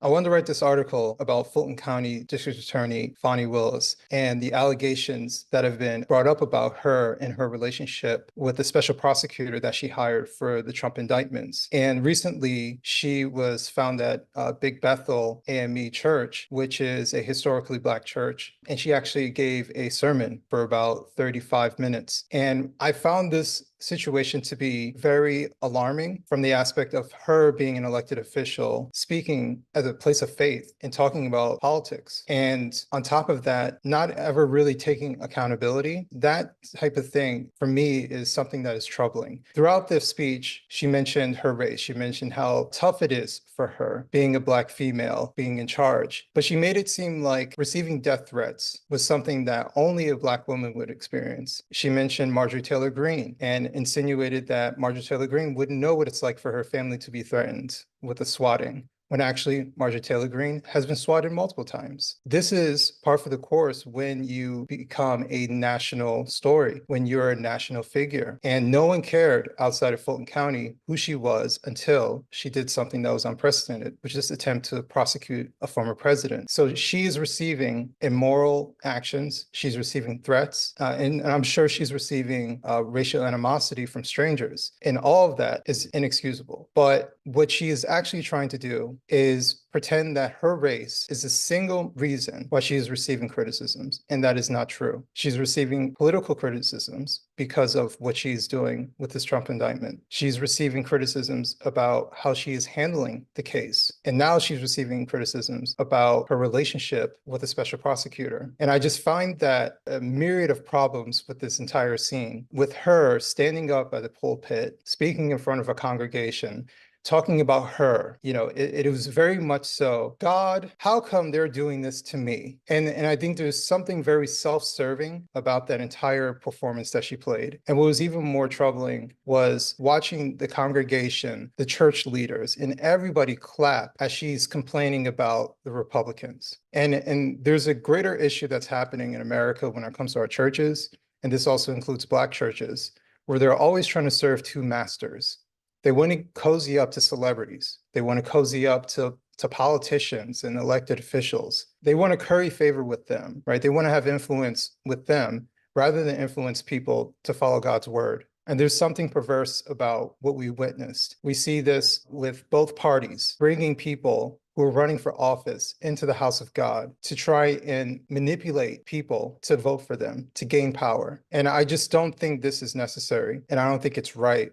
I wanted to write this article about Fulton County District Attorney Fani Willis and the allegations that have been brought up about her and her relationship with the special prosecutor that she hired for the Trump indictments. And recently, she was found at Big Bethel AME Church, which is a historically Black church. And she actually gave a sermon for about 35 minutes. And I found this situation to be very alarming from the aspect of her being an elected official, speaking as a place of faith and talking about politics. And on top of that, not ever really taking accountability. That type of thing for me is something that is troubling. Throughout this speech, she mentioned her race. She mentioned how tough it is for her being a Black female, being in charge. But she made it seem like receiving death threats was something that only a Black woman would experience. She mentioned Marjorie Taylor Greene and insinuated that Marjorie Taylor Greene wouldn't know what it's like for her family to be threatened with a swatting, when actually Marjorie Taylor Greene has been swatted multiple times. This is par for the course when you become a national story, when you're a national figure. And no one cared outside of Fulton County who she was until she did something that was unprecedented, which is attempt to prosecute a former president. So she is receiving immoral actions. She's receiving threats, and I'm sure she's receiving racial animosity from strangers. And all of that is inexcusable. But what she is actually trying to do is pretend that her race is the single reason why she is receiving criticisms, and that is not true. She's receiving political criticisms because of what she's doing with this Trump indictment. She's receiving criticisms about how she is handling the case, and now she's receiving criticisms about her relationship with the special prosecutor. And I just find that a myriad of problems with this entire scene, with her standing up at the pulpit, speaking in front of a congregation, talking about her, it was very much so, God, how come they're doing this to me? And I think there's something very self-serving about that entire performance that she played. And what was even more troubling was watching the congregation, the church leaders, and everybody clap as she's complaining about the Republicans. And there's a greater issue that's happening in America when it comes to our churches, and this also includes Black churches, where they're always trying to serve two masters. They want to cozy up to celebrities. They want to cozy up to politicians and elected officials. They want to curry favor with them, right? They want to have influence with them rather than influence people to follow God's word. And there's something perverse about what we witnessed. We see this with both parties, bringing people who are running for office into the house of God to try and manipulate people to vote for them, to gain power. And I just don't think this is necessary. And I don't think it's right.